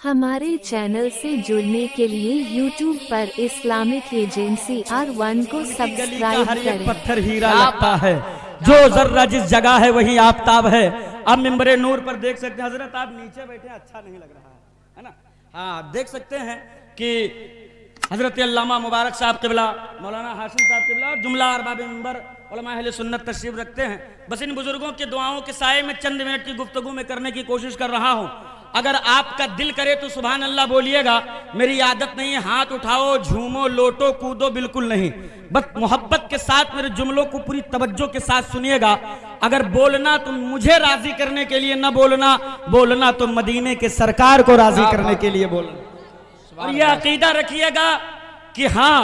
हमारे चैनल से जुड़ने के लिए YouTube पर इस्लामिक एजेंसी R1 को सब्सक्राइब हर एक करें। पत्थर हीरा लगता है, जो जर्रा जिस जगह है वही आफताब है। अब मिंबरे नूर पर देख सकते हैं, हजरत आप नीचे बैठे अच्छा नहीं लग रहा है ना। हाँ, देख सकते हैं कि हजरत अल्लामा मुबारक साहब किबला, मौलाना हाशिम साहब किबला और जुमला अरबाब मिंबर उलमा अहले सुन्नत तशरीफ रखते हैं। बस इन बुजुर्गों की दुआओं के साए में चंद मिनट की गुफ्तगू में करने की कोशिश कर रहा हूँ। अगर आपका दिल करे तो सुभान अल्लाह बोलिएगा। मेरी आदत नहीं है हाथ उठाओ, झूमो, लोटो, कूदो, बिल्कुल नहीं। बस मोहब्बत के साथ मेरे जुमलों को पूरी तवज्जो के साथ सुनिएगा। अगर बोलना तो मुझे राजी करने के लिए न बोलना, बोलना तो मदीने के सरकार को राजी करने के लिए बोलना। और यह अकीदा रखिएगा कि हाँ,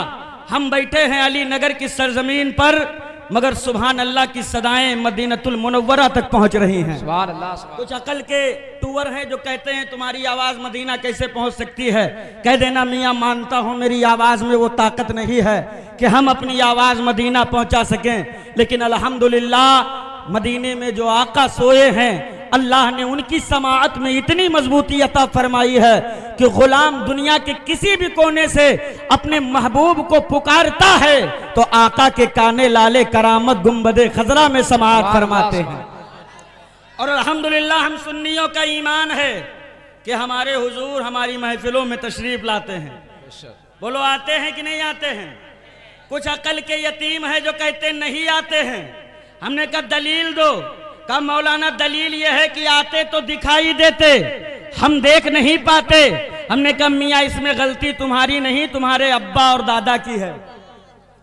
हम बैठे हैं अली नगर की सरजमीन पर, मगर सुभान अल्लाह की सदाएं मदीनतुल मुनव्वरा तक पहुंच रही हैं। सुभान अल्लाह। कुछ अकल के टूअर हैं जो कहते हैं तुम्हारी आवाज मदीना कैसे पहुंच सकती है। कह देना मियां मानता हूं मेरी आवाज में वो ताकत नहीं है कि हम अपनी आवाज मदीना पहुंचा सकें, लेकिन अल्हम्दुलिल्लाह मदीने में जो आका सोए हैं अल्लाह ने उनकी समाअत में इतनी मजबूती अता फरमाई है कि गुलाम दुनिया के किसी भी कोने से अपने महबूब को पुकारता है तो आका के काने लाले करामत गुंबदे खजरा में समाअत फरमाते हैं। और अल्हम्दुलिल्लाह हम सुन्नियों का ईमान है कि हमारे हुजूर हमारी महफिलों में तशरीफ लाते हैं। बोलो आते हैं कि नहीं आते हैं? कुछ अकल के यतीम है जो कहते नहीं आते हैं। हमने कहा दलील दो। कहा मौलाना दलील यह है कि आते तो दिखाई देते, हम देख नहीं पाते। हमने कहा मियाँ इसमें गलती तुम्हारी नहीं, तुम्हारे अब्बा और दादा की है।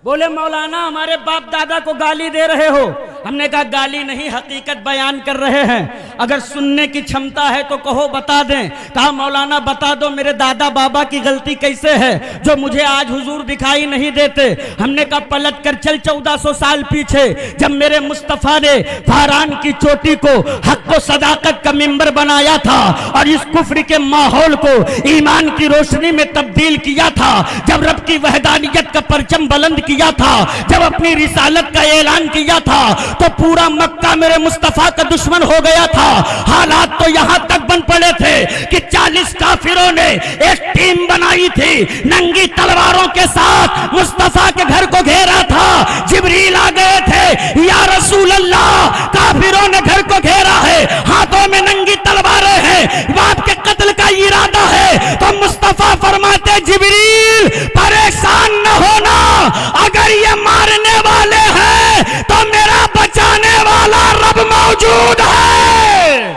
बोले मौलाना हमारे बाप दादा को गाली दे रहे हो। हमने कहा गाली नहीं, हकीकत बयान कर रहे हैं। अगर सुनने की क्षमता है तो कहो बता दें। कहा मौलाना बता दो मेरे दादा बाबा की गलती कैसे है जो मुझे आज हुजूर दिखाई नहीं देते। हमने कहा पलट कर चल 1400 साल पीछे, जब मेरे मुस्तफा ने फारान की चोटी को हक को सदाकत का मिंबर बनाया था और इस कुफ्र के माहौल को ईमान की रोशनी में तब्दील किया था, जब रब की वहदानियत का परचम बुलंद किया था, जब अपनी रिसालत का ऐलान किया था, तो पूरा मक्का मेरे मुस्तफा का दुश्मन हो गया था। हालात तो यहां तक बन पड़े थे कि 40 काफिरों ने एक टीम बनाई थी, नंगी तलवारों के साथ मुस्तफा के घर को घेरा था। जिब्रील आ गए थे, या रसूल अल्लाह काफिरों ने घर को घेरा है, हाथों में नंगी तलवारें हैं, बाप के कत्ल का इरादा है। तो मुस्तफा फरमाते जिब्रील परेशान न होना, अगर ये मारने वाले हैं तो मेरा बचाने वाला रब मौजूद है।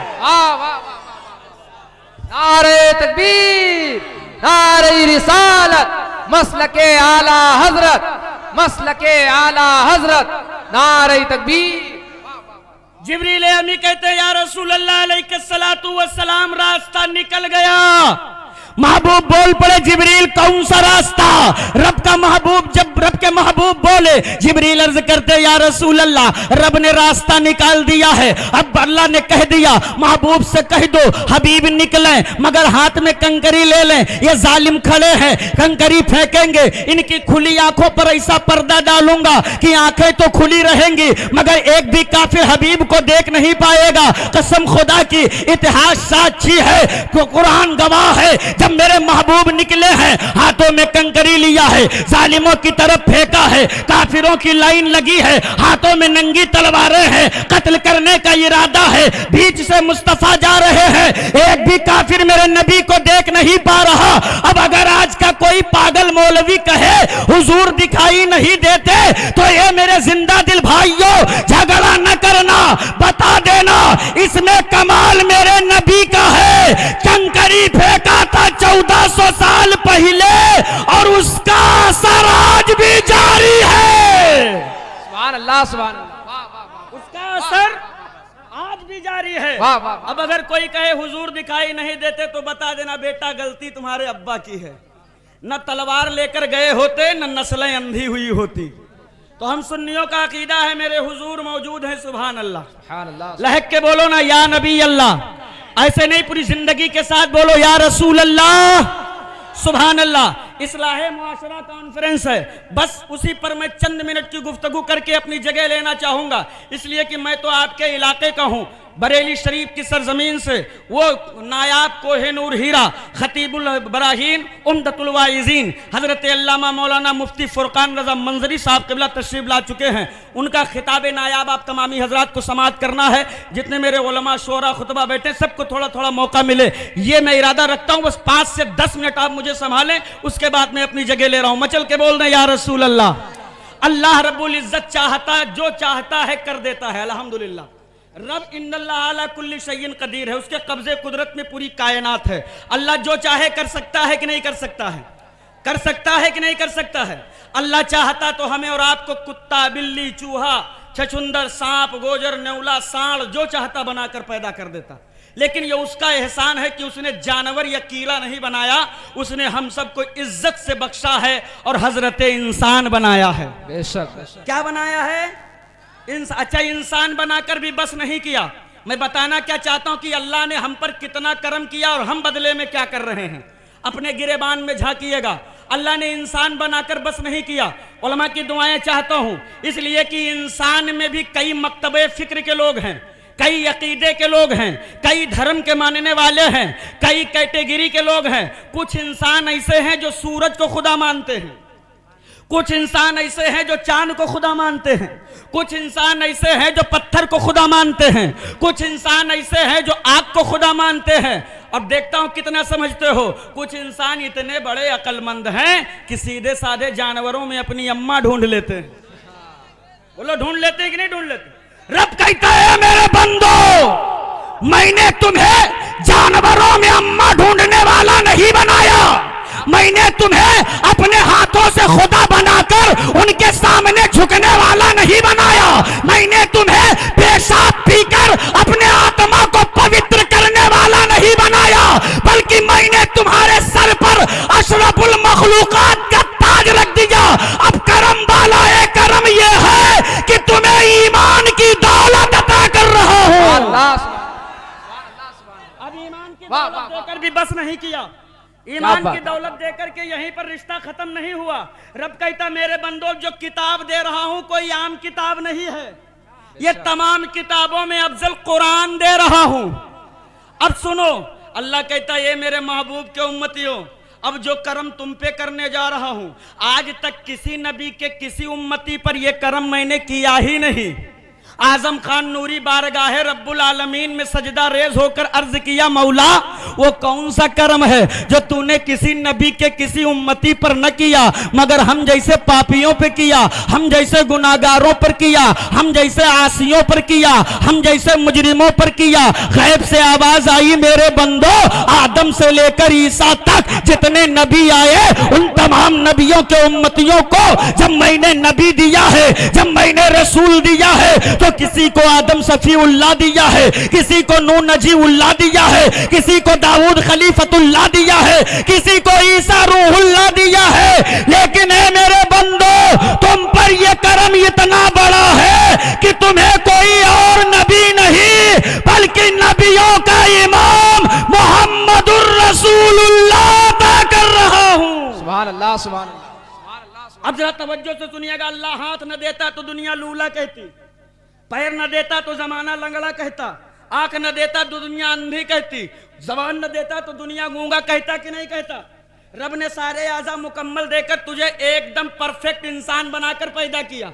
नारे तकबीर, नारे रिसालत, मसलके आला हजरत, मसलके आला हजरत, नारे तकबीर। जिब्रील अमी कहते या रसूल अल्लाह अलैहिस्सलातु वस्सलाम रास्ता निकल गया। महबूब बोल पड़े जिब्रील कौन सा रास्ता? रब का महबूब, जब रब के महबूब बोले जिब्रील अर्ज करते या रसूल अल्लाह रब ने रास्ता निकाल दिया है। अब अल्लाह ने कह दिया महबूब से कह दो हबीब निकले मगर हाथ में कंकरी ले लें, ये जालिम खड़े हैं कंकरी फेंकेंगे, इनकी खुली आंखों पर ऐसा पर्दा डालूंगा कि आंखें तो खुली रहेंगी मगर एक भी काफिर हबीब को देख नहीं पाएगा। कसम खुदा की इतिहास साक्षी है, कुरान गवाह है, जब मेरे महबूब निकले हैं हाथों में कंकरी लिया है, जालिमों की तरफ फेंका है, काफिरों की लाइन लगी है, हाथों में नंगी तलवारें हैं, कत्ल करने का इरादा है। बीच से मुस्तफा जा रहे हैं, एक भी काफिर मेरे नबी को देख नहीं पा रहा। अब अगर आज का कोई पागल मौलवी कहे हुजूर दिखाई नहीं देते तो ये मेरे जिंदा दिल भाइयों झगड़ा न करना, बता देना इसमें कमाल मेरे नबी का है। कंकरी फेंका था 1400 साल पहले और उसका असर आज भी जारी है। सुभान अल्लाह, सुभान अल्लाह, उसका असर आज भी जारी है। अब अगर कोई कहे हुजूर दिखाई नहीं देते तो बता देना बेटा गलती तुम्हारे अब्बा की है। न तलवार लेकर गए होते न नस्लें अंधी हुई होती। तो हम सुन्नियों का अकीदा है मेरे हुजूर मौजूद है। सुभान अल्लाह, सुभान अल्लाह। लहक के बोलो ना या नबी अल्लाह, ऐसे नहीं पूरी जिंदगी के साथ बोलो या रसूल अल्लाह। सुभान अल्लाह। इस्लाहे मुआशरा कॉन्फ्रेंस है, बस उसी पर मैं चंद मिनट की गुफ्तगू करके अपनी जगह लेना चाहूंगा, इसलिए कि मैं तो आपके इलाके का हूं। बरेली शरीफ की सरजमीन से वो नायाब कोहिनूर हीरा खतीबुल बराहीन उम्दतुल वाइज़ीन हज़रत अल्लामा मौलाना मुफ्ती फुरकान रज़ा मंजरी साहब क़िबला तशरीफ़ ला चुके हैं। उनका खिताब नायाब आप तमामी हजरात को समाअत करना है। जितने मेरे उलमा शोरा खुतबा बैठे सबको थोड़ा थोड़ा मौका मिले, ये मैं इरादा रखता हूँ। बस 5 से 10 मिनट आप मुझे संभालें, उसके बाद मैं अपनी जगह ले रहा हूँ। मचल के बोल रहे या रसूल अल्लाह। अल्लाह रब्बुल इज्जत चाहता है, जो चाहता है कर देता है। अल्हम्दुलिल्लाह। रब इन्नल्लाह अला कुल्ली शैइन कदीर है, उसके कब्जे कुदरत में पूरी कायनात है। अल्लाह जो चाहे कर सकता है कि नहीं कर सकता है? कर सकता है कि नहीं कर सकता है? अल्लाह चाहता तो हमें और आपको कुत्ता, बिल्ली, चूहा, छछुंदर, सांप, गोजर, नेवला, सांड जो चाहता बनाकर पैदा कर देता। लेकिन ये उसका एहसान है कि उसने जानवर या कीड़ा नहीं बनाया, उसने हम सबको इज्जत से बख्शा है और हजरत इंसान बनाया है। बेशक बेशक। क्या बनाया है? अच्छा, इंसान बनाकर भी बस नहीं किया। मैं बताना क्या चाहता हूं कि अल्लाह ने हम पर कितना करम किया और हम बदले में क्या कर रहे हैं। अपने गिरेबान में झांकिएगा। अल्लाह ने इंसान बनाकर बस नहीं किया। उलमा की दुआएं चाहता हूं, इसलिए कि इंसान में भी कई मकतबे फिक्र के लोग हैं, कई अकीदे के लोग हैं, कई धर्म के मानने वाले हैं, कई कैटेगरी के लोग हैं। कुछ इंसान ऐसे हैं जो सूरज को खुदा मानते हैं, कुछ इंसान ऐसे हैं जो चांद को खुदा मानते हैं, कुछ इंसान ऐसे हैं जो पत्थर को खुदा मानते हैं, कुछ इंसान ऐसे हैं जो आग को खुदा मानते हैं। और देखता हूं कितना समझते हो। कुछ इंसान इतने बड़े अक्लमंद हैं कि सीधे साधे जानवरों में अपनी अम्मा ढूंढ लेते हैं। बोलो, ढूंढ लेते हैं कि नहीं ढूंढ लेते? रब कहता है मेरे बंदो, मैंने तुम्हें जानवरों में अम्मा ढूंढने वाला नहीं बनाया, मैंने तुम्हें अपने हाथों से खुदा बनाकर उनके सामने झुकने वाला नहीं बनाया, मैंने तुम्हें पेशाब पीकर अपने आत्मा को पवित्र करने वाला नहीं बनाया, बल्कि मैंने तुम्हारे सर पर अशरफुल मखलूकात का ताज रख दिया। अब करम वाला है, करम यह है कि तुम्हें ईमान की दौलत अता कर रहा हूं। अब ईमान की दौलत देकर भी बस नहीं किया, ईमान की दौलत देकर के यहीं पर रिश्ता खत्म नहीं हुआ। रब कहता मेरे बंदो, जो किताब दे रहा हूं कोई आम किताब नहीं है, ये तमाम किताबों में अफजल कुरान दे रहा हूं। अब सुनो, अल्लाह कहता ये मेरे महबूब के उम्मतियों, अब जो करम तुम पे करने जा रहा हूं, आज तक किसी नबी के किसी उम्मती पर यह करम मैंने किया ही नहीं। आजम खान नूरी बारगाहे रब्बुल आलमीन में सजदा रेज होकर अर्ज किया, मौला वो कौन सा करम है जो तूने किसी नबी के किसी उम्मती पर न किया, मगर हम जैसे पापियों पे किया, हम जैसे गुनाहगारों पर किया, हम जैसे आसियों पर किया, हम जैसे मुजरिमों पर किया। गैब से आवाज आई, मेरे बंदो, आदम से लेकर ईसा तक जितने नबी आए, उन तमाम नबियों के उम्मतियों को जब मैंने नबी दिया है, जब मैंने रसूल दिया है, तो किसी को आदम सफीउल्लाह दिया है, किसी को नूह नजीउल्लाह दिया है, किसी को दाऊद खलीफतुल्लाह दिया है, किसी को ईसा रूहुल्लाह दिया है। लेकिन है मेरे बंदो, तुम पर यह करम इतना बड़ा है कि तुम्हें कोई और नबी नहीं बल्कि नबियों का इमाम मोहम्मदुर रसूलुल्लाह अता कर रहा हूं। सुभान अल्लाह, सुभान अल्लाह। अब जरा तवज्जो से सुनिएगा। अल्लाह हाथ न देता तो दुनिया लूला कहती, पैर न देता तो जमाना लंगड़ा कहता, आंख न देता तो दुनिया अंधी कहती, जबान न देता तो दुनिया गूंगा कहता कि नहीं कहता? रब ने सारे आज़ा मुकम्मल देकर तुझे एकदम परफेक्ट इंसान बनाकर पैदा किया,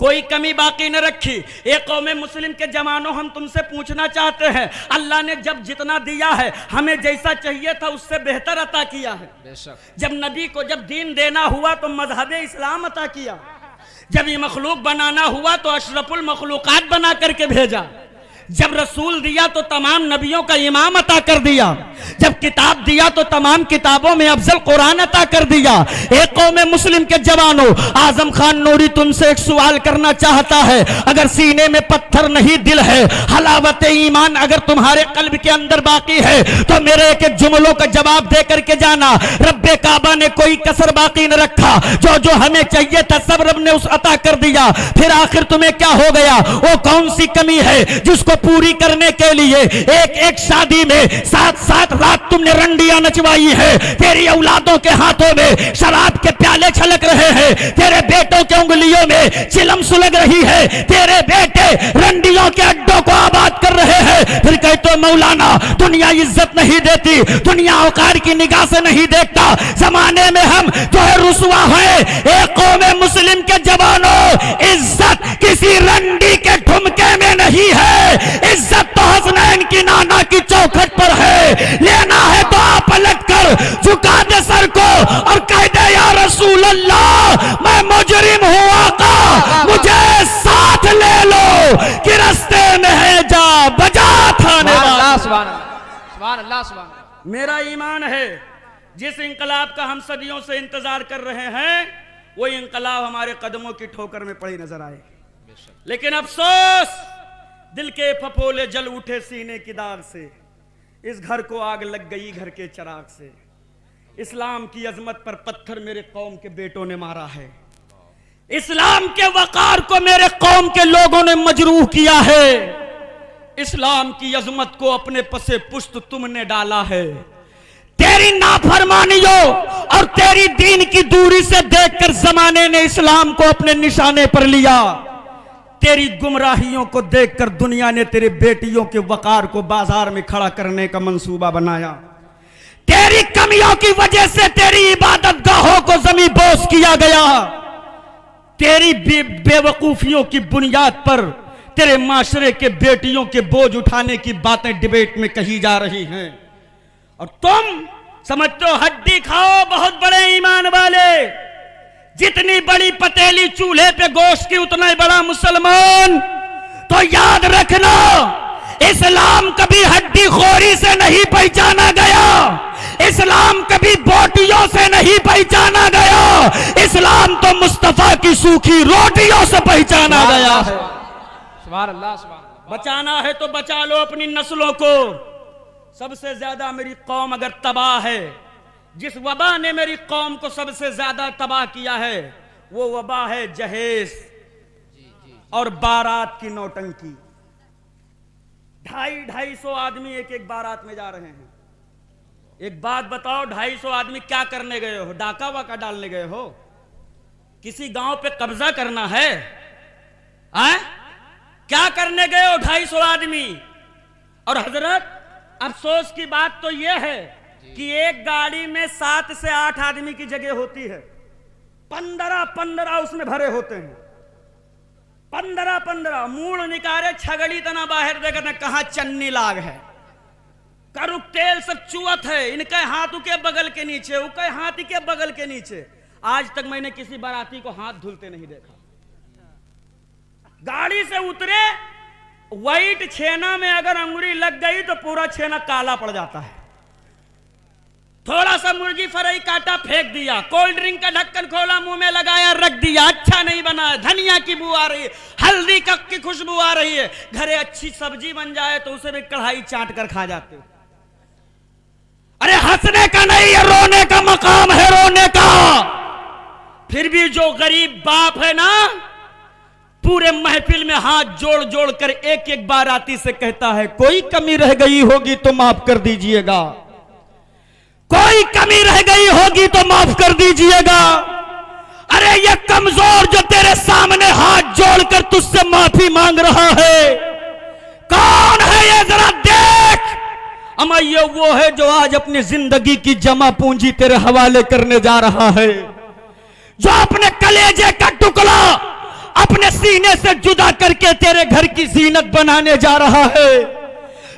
कोई कमी बाकी न रखी। एक कौम मुस्लिम के जवानों, हम तुमसे पूछना चाहते हैं, अल्लाह ने जब जितना दिया है हमें जैसा चाहिए था उससे बेहतर अता किया है। जब नबी को जब दीन देना हुआ तो मजहब इस्लाम अता किया, जब ये मखलूक बनाना हुआ तो अशरफुल मखलूकात बना करके भेजा, जब रसूल दिया तो तमाम नबियों का इमाम अता कर दिया, जब किताब दिया तो तमाम किताबों में अफजल कुरान अता कर दिया। एक कौम मुस्लिम के जवानों, आजम खान नूरी तुमसे एक सवाल करना चाहता है। अगर सीने में पत्थर नहीं दिल है, हलावत ईमान अगर तुम्हारे कल्ब के अंदर बाकी है, तो मेरे एक एक जुमलों का जवाब दे करके जाना। रब्बे काबा ने कोई कसर बाकी न रखा, जो जो हमें चाहिए था सब रब ने उस अता कर दिया। फिर आखिर तुम्हें क्या हो गया? वो कौन सी कमी है जिसको पूरी करने के लिए एक एक शादी में 7-7 रात तुमने रंडियां नचवाई है? तेरी औलादों के हाथों में शराब के प्याले छलक रहे हैं, तेरे बेटों के उंगलियों में चिलम सुलग रही है, तेरे बेटे रंडियों के अड्डों को आबाद कर रहे हैं। है। फिर कहते हो मौलाना दुनिया इज्जत नहीं देती, दुनिया औकार की निगाह से नहीं देखता, जमाने में हम जो है रुसवा है। एक कौम मुस्लिम के जवानों, इज्जत किसी रंडी के ठुमके में नहीं है, इज्जत तो हसनैन की नाना की चौखट पर है। लेना है तो आप पलट कर झुका दे सर को और कह दे या रसूल अल्लाह मैं मुजरिम हूँ आका, मुझे साथ ले लो कि रास्ते में है जा बजा थाने वाला। सुभान अल्लाह, सुभान अल्लाह, सुभान अल्लाह। मेरा ईमान है जिस इंकलाब का हम सदियों से इंतजार कर रहे हैं वो इंकलाब हमारे कदमों की ठोकर में पड़ी नजर आए। लेकिन अफसोस दिल के फफोले जल उठे सीने की दाग से, इस घर को आग लग गई घर के चिराग से। इस्लाम की अजमत पर पत्थर मेरे कौम के बेटों ने मारा है, इस्लाम के वकार को मेरे कौम के लोगों ने मजरूह किया है। इस्लाम की अजमत को अपने पसे पुश्त तुमने डाला है। तेरी नाफरमानियों और तेरी दीन की दूरी से देखकर जमाने ने इस्लाम को अपने निशाने पर लिया। तेरी गुमराहियों को देखकर दुनिया ने तेरे बेटियों के वकार को बाजार में खड़ा करने का मंसूबा बनाया। तेरी कमियों की वजह से तेरी इबादत गाहों को जमीन बोस किया गया। तेरी बेवकूफियों की बुनियाद पर तेरे माशरे के बेटियों के बोझ उठाने की बातें डिबेट में कही जा रही हैं और तुम समझते हो हड्डी खाओ बहुत बड़े ईमान वाले। जितनी बड़ी पतेली चूल्हे पे गोश्त की उतना ही बड़ा मुसलमान। तो याद रखना इस्लाम कभी हड्डी खोरी से नहीं पहचाना गया, इस्लाम कभी बोटियों से नहीं पहचाना गया, इस्लाम तो मुस्तफा की सूखी रोटियों से पहचाना गया है। सुभान अल्लाह, सुभान अल्लाह। बचाना है तो बचा लो अपनी नस्लों को। सबसे ज्यादा मेरी कौम अगर तबाह है, जिस वबा ने मेरी कौम को सबसे ज्यादा तबाह किया है वो वबा है जहेज और बारात की नौटंकी। 250 आदमी एक एक बारात में जा रहे हैं। एक बात बताओ, 250 आदमी क्या करने गए हो? डाका वाका डालने गए हो? किसी गांव पे कब्जा करना है? क्या करने गए हो 250 आदमी? और हजरत अफसोस की बात तो यह है कि एक गाड़ी में 7 से 8 आदमी की जगह होती है, 15 उसमें भरे होते हैं। 15 मूड निकारे छगड़ी तना बाहर देखते कहां चन्नी लाग है, करुक तेल सब चुअत है, इनके हाथ के बगल के नीचे, उनके हाथ के बगल के नीचे। आज तक मैंने किसी बाराती को हाथ धुलते नहीं देखा। गाड़ी से उतरे, व्हाइट छेना में अगर अंगुरी लग गई तो पूरा छेना काला पड़ जाता है। थोड़ा सा मुर्गी फ्राई काटा फेंक दिया, कोल्ड ड्रिंक का ढक्कन खोला मुंह में लगाया रख दिया, अच्छा नहीं बना, धनिया की बू आ रही है, हल्दी की खुशबू आ रही है। घरे अच्छी सब्जी बन जाए तो उसे भी कढ़ाई चाट कर खा जाते। अरे हंसने का नहीं है, रोने का मकाम है, रोने का। फिर भी जो गरीब बाप है ना, पूरे महफिल में हाथ जोड़ जोड़ कर एक एक बाराती से कहता है कोई कमी रह गई होगी तो माफ कर दीजिएगा, कोई कमी रह गई होगी तो माफ कर दीजिएगा। अरे ये कमजोर जो तेरे सामने हाथ जोड़कर तुझसे माफी मांग रहा है, कौन है ये जरा देख। अमा ये वो है जो आज अपनी जिंदगी की जमा पूंजी तेरे हवाले करने जा रहा है, जो अपने कलेजे का टुकड़ा अपने सीने से जुदा करके तेरे घर की जीनत बनाने जा रहा है।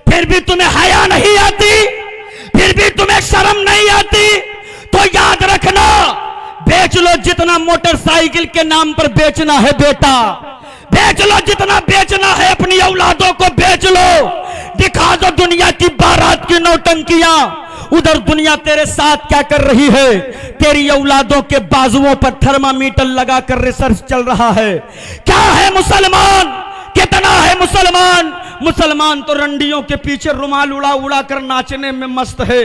फिर भी तुम्हें हया नहीं आती, फिर भी तुम्हें शर्म नहीं आती। तो याद रखना, बेच लो जितना मोटरसाइकिल के नाम पर बेचना है बेटा, बेच लो जितना बेचना है, अपनी औलादों को बेच लो। दिखा दो दुनिया की बारात की नौटंकियां। उधर दुनिया तेरे साथ क्या कर रही है? तेरी औलादों के बाजुओं पर थर्मामीटर लगाकर रिसर्च चल रहा है। क्या है मुसलमान, कितना है मुसलमान? मुसलमान तो रंडियों के पीछे रुमाल उड़ा उड़ा कर नाचने में मस्त है।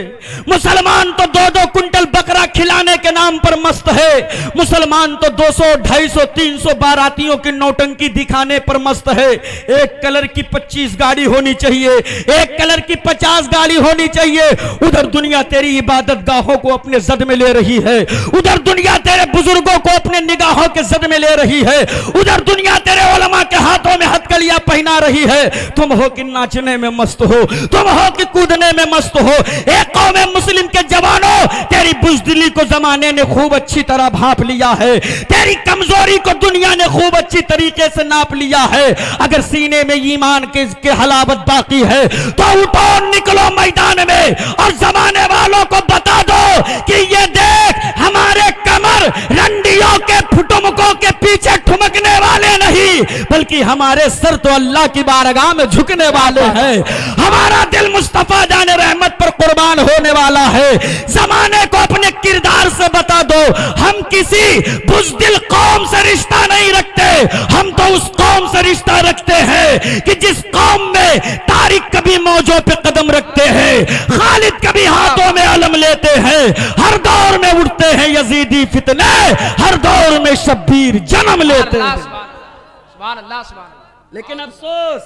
मुसलमान तो 2-2 कुंटल बकरा खिलाने के नाम पर मस्त है। मुसलमान तो 200, 250, 300 बारातियों की नौटंकी दिखाने पर मस्त है। एक कलर की 25 गाड़ी होनी चाहिए, एक कलर की 50 गाड़ी होनी चाहिए। उधर दुनिया तेरी इबादत गाहों को अपने जद में ले रही है, उधर दुनिया तेरे बुजुर्गों को अपने निगाहों के जद में ले रही है, उधर दुनिया तेरे उलमा के हाथों में हथकड़ियां पहना रही है। तुम हो कि नाचने में मस्त हो, तुम हो कि कूदने में मस्त हो। एक कौम मुस्लिम के जवानों, तेरी बुज़दिली को जमाने ने खूब अच्छी तरह भांप लिया है, तेरी कमजोरी को दुनिया ने खूब अच्छी तरीके से नाप लिया है। अगर सीने में ईमान के हलावत बाकी है तो उठो, निकलो मैदान में और जमाने वालों को बता दो कि ये देख, हमारे कमर रंडियों के फुटुमकों के पीछे ठुमकने वाले नहीं, बल्कि हमारे सर तो अल्लाह की बारगाह में झुकने वाले हैं। हमारा दिल मुस्तफा जाने रहमत पर कुर्बान होने वाला है। जमाने को अपने किरदार से बता दो, हम किसी बुज़दिल कौम से रिश्ता नहीं रखते, हम तो उस कौम से रिश्ता रखते हैं कि जिस कौम में तारिक कभी मौजों पे कदम रखते हैं, खालिद कभी हाथों में अलम लेते हैं, हर दौर में उठते हैं यजीदी फितने, हर दौर में शब्बीर जन्म लेते हैं। सुभान अल्लाह, सुभान अल्लाह। लेकिन अफसोस,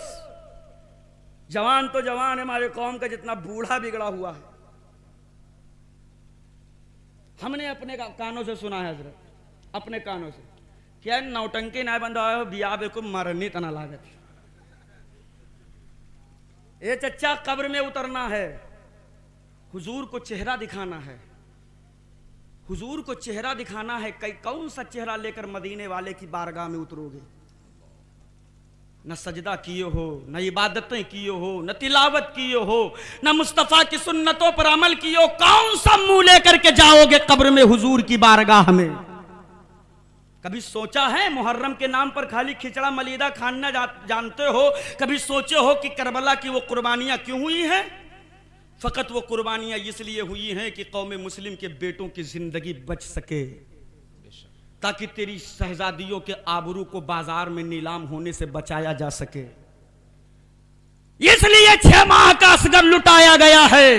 जवान तो जवान है हमारे कौम का, जितना बूढ़ा बिगड़ा हुआ है। हमने अपने कानों से सुना है हजरत, अपने कानों से, क्या नौटंकी ना बंदा हो बिया बेको मरनी तना लागत। ये चच्चा कब्र में उतरना है, हुजूर को चेहरा दिखाना है, हुजूर को चेहरा दिखाना है। कौन सा चेहरा लेकर मदीने वाले की बारगाह में उतरोगे? न सजदा किए हो, न इबादतें किए हो, न तिलावत किए हो, न मुस्तफा की सुन्नतों पर अमल किए हो, कौन सा मुंह लेकर के जाओगे कब्र में हुजूर की बारगाह में? कभी सोचा है मुहर्रम के नाम पर खाली खिचड़ा मलीदा खाना जानते हो? कभी सोचे हो कि करबला की वो कुर्बानियां क्यों हुई हैं? फकत वो कुर्बानियां इसलिए हुई हैं कि कौम मुस्लिम के बेटों की जिंदगी बच सके, ताकि तेरी शहजादियों के आबरू को बाजार में नीलाम होने से बचाया जा सके। इसलिए 6 माह का असगर लुटाया गया है,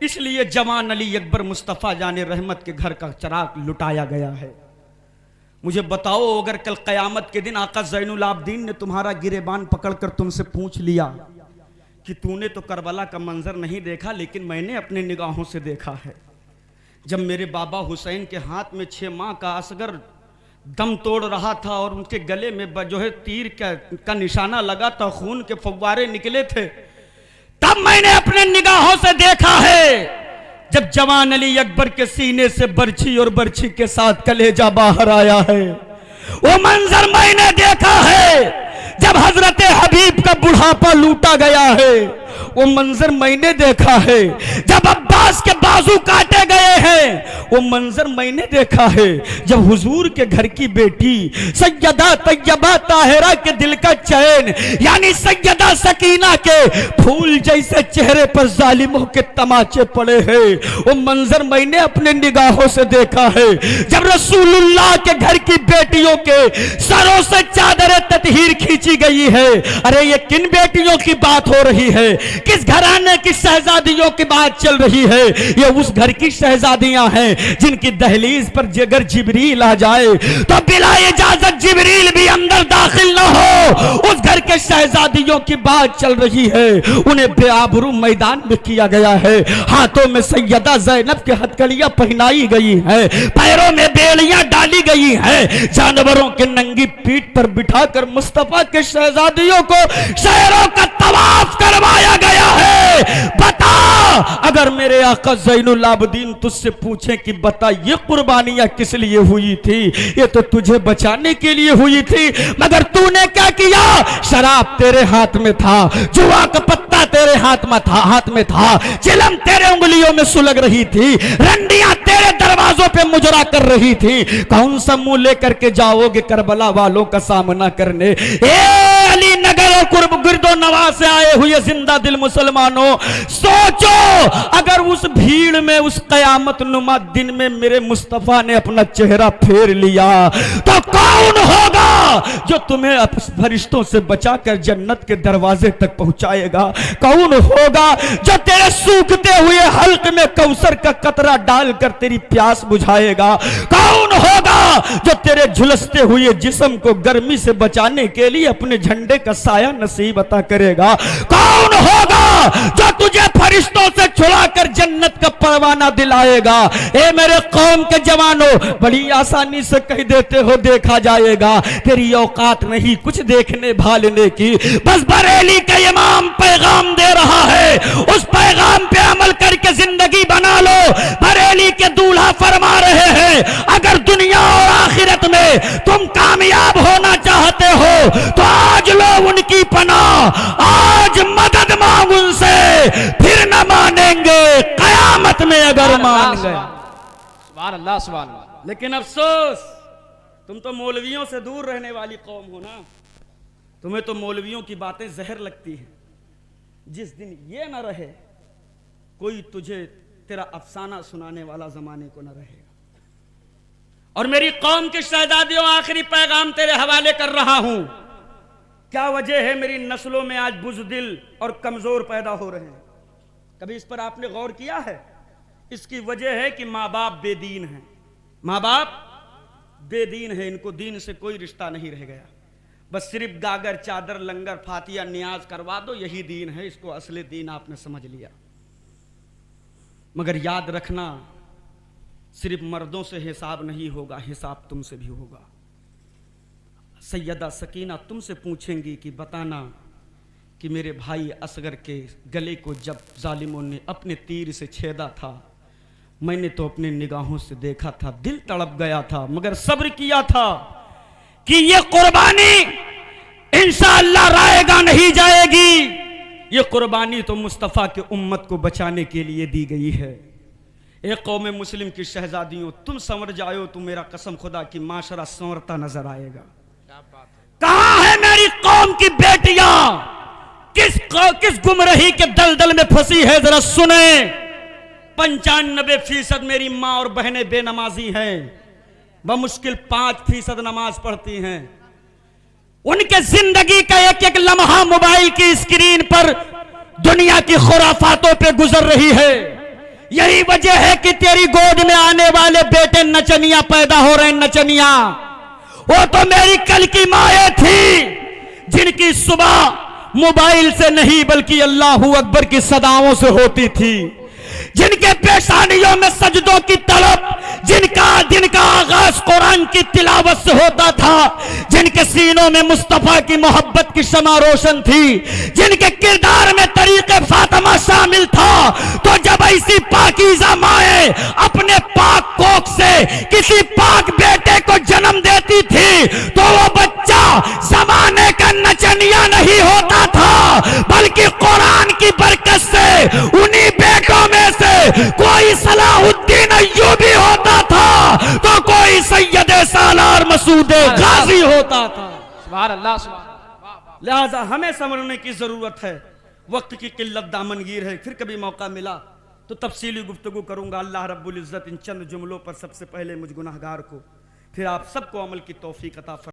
इसलिए जवान अली अकबर मुस्तफा जाने रहमत के घर का चिराग लुटाया गया है। मुझे बताओ, अगर कल कयामत के दिन आका ज़ैनुल आबदीन ने तुम्हारा गिरेबान पकड़कर तुमसे पूछ लिया कि तूने तो करबला का मंजर नहीं देखा, लेकिन मैंने अपने निगाहों से देखा है, जब मेरे बाबा हुसैन के हाथ में 6 माह का असगर दम तोड़ रहा था और उनके गले में जो है तीर का निशाना लगा था, खून के फव्वारे निकले थे, तब मैंने अपने निगाहों से देखा है। जब जवान अली अकबर के सीने से बर्छी और बर्छी के साथ कलेजा बाहर आया है, वो मंजर मैंने देखा है। जब हजरत हबीब का बुढ़ापा लूटा गया है, वो मंजर मैंने देखा है। जब अब्बास के बाजू काटे गए हैं, वो मंजर मैंने देखा है। जब हुजूर के घर की बेटी सैयदा तैयबा ताहिरा के दिल का चैन, यानी सैयदा सकीना के फूल जैसे चेहरे पर जालिमों के तमाचे पड़े हैं, वो मंजर मैंने अपने निगाहों से देखा है। जब रसूलुल्लाह के घर की बेटियों के सरों से चादर ततहीर खींची गई है, अरे ये किन बेटियों की बात हो रही है? किस घराने की शहजादियों की बात चल रही है? ये उस घर की शहजादियां हैं जिनकी दहलीज पर अगर जिब्रील आ जाए तो बिला इजाजत जिब्रील भी अंदर दाखिल ना हो। उस घर के शहजादियों की बात चल रही है। उन्हें बेआबरू मैदान में किया गया है, हाथों में सैयदा ज़ैनब की हथकड़ियां पहनाई गई है, पैरों में बेड़ियां डाली गई हैं, जानवरों के नंगी पीठ पर बिठाकर मुस्तफा के शहजादियों को शहरों का तवाफ करवाया गया है। बता, अगर मेरे आका ज़ैनुल आबदीन तुझसे पूछे कि बता ये कुर्बानियां किस लिए हुई थी? ये तो तुझे बचाने के लिए हुई थी, मगर तूने क्या किया? शराब तेरे हाथ में था, जुआ का पत्ता तेरे हाथ में था, चिलम तेरे उंगलियों में सुलग रही थी, रंडियां तेरे दरवाजों पे मुजरा कर रही थी। कौन सा मुंह लेकर के जाओगे करबला वालों का सामना करने? ए अली नगर मेरे कुर्ब गिरदो नवाज से आए हुए जिंदा दिल मुसलमानों, सोचो अगर उस भीड़ में उस कयामत नुमा दिन में मेरे मुस्तफा ने अपना चेहरा फेर लिया तो कौन होगा जो तुम्हें फरिश्तों से बचाकर जन्नत के दरवाजे तक पहुंचाएगा? कौन होगा जो तेरे सूखते हुए हल्क में कौसर का कतरा डालकर तेरी प्यास बुझाएगा? कौन होगा जो तेरे झुलसते हुए जिस्म को गर्मी से बचाने के लिए अपने झंडे का साया नसीब अता करेगा? कौन होगा जो तुझे फरिश्तों से छुड़ाकर जन्नत का परवाना दिलाएगा? ए मेरे कौम के जवानों, बड़ी आसानी से कह देते हो देखा जाएगा, तेरी औकात नहीं कुछ देखने भालने की। बस बरेली का इमाम पैगाम दे रहा है, उस पैगाम पे अमल करके जिंदगी बना लो। बरेली के दूल्हा फरमा रहे हैं, अगर दुनिया और आखिरत में तुम कामयाब होना चाहते हो तो आज लो उनकी पनाह, आज मदद मांग उनसे, फिर न मानेंगे कयामत में अगर मान गए। सुभान अल्लाह, सुभान अल्लाह। लेकिन अफसोस, तुम तो मौलवियों से दूर रहने वाली कौम हो ना, तुम्हें तो मौलवियों की बातें जहर लगती हैं। जिस दिन ये न रहे कोई तुझे तेरा अफसाना सुनाने वाला जमाने को न रहेगा। और मेरी कौम के शहजादियों, आखिरी पैगाम तेरे हवाले कर रहा हूं। क्या वजह है मेरी नस्लों में आज बुज़दिल और कमजोर पैदा हो रहे हैं? कभी इस पर आपने गौर किया है? इसकी वजह है कि माँ बाप बेदीन हैं। माँ बाप बेदीन है, इनको दीन से कोई रिश्ता नहीं रह गया। बस सिर्फ गागर चादर लंगर फातिया नियाज करवा दो, यही दीन है, इसको असली दीन आपने समझ लिया। मगर याद रखना, सिर्फ मर्दों से हिसाब नहीं होगा, हिसाब तुमसे भी होगा। सैयदा सकीना तुमसे पूछेंगी कि बताना कि मेरे भाई असगर के गले को जब जालिमों ने अपने तीर से छेदा था, मैंने तो अपने निगाहों से देखा था, दिल तड़प गया था, मगर सब्र किया था कि ये कुर्बानी इंशाअल्लाह रायगा नहीं जाएगी। ये कुर्बानी तो मुस्तफ़ा के उम्मत को बचाने के लिए दी गई है। एक कौम मुस्लिम की शहजादियों, तुम संवर जाओ तो मेरा कसम खुदा की माशरा संवरता नजर आएगा। कहां है मेरी कौम की बेटियां? किस गुमराही के दलदल में फंसी है? जरा सुने। 95% मेरी माँ और बहनें बेनमाजी हैं, बमुश्किल 5% नमाज पढ़ती हैं। उनके जिंदगी का एक एक लम्हा मोबाइल की स्क्रीन पर दुनिया की खुराफातों पे गुजर रही है। यही वजह है कि तेरी गोद में आने वाले बेटे नचनिया पैदा हो रहे हैं। नचनिया, वो तो मेरी कल की माएँ थी, जिनकी सुबह मोबाइल से नहीं बल्कि अल्लाहू अकबर की सदाओं से होती थी, जिनके पेशानियों में सजदों की तड़प, जिनका आगाज कुरान की तिलावत से होता था, जिनके सीनों में मुस्तफा की मोहब्बत की शमा रोशन थी, जिनके किरदार में तरीके फातिमा शामिल था। तो जब ऐसी पाकीज़ा माएं अपने पाक कोख से किसी पाक बेटे को जन्म देती थी तो वो बच्चा जमाने का नचनिया नहीं होता था, बल्कि कुरान की बरकत से उन्हीं बेटों में से कोई सलाहुद्दीन अय्यूबी होता था तो कोई सैयद सालार मसूद गाजी होता था। सुभान अल्लाह, सुभान अल्लाह। लिहाजा हमें समझने की जरूरत है। वक्त की किल्लत दामनगीर है, फिर कभी मौका मिला तो तफसीली गुफ्तगू करूंगा। अल्लाह रब्बुल इज्जत इन चंद जुमलों पर सबसे पहले मुझ गुनाहगार को, फिर आप सबको अमल की तौफीक अता फरमाए।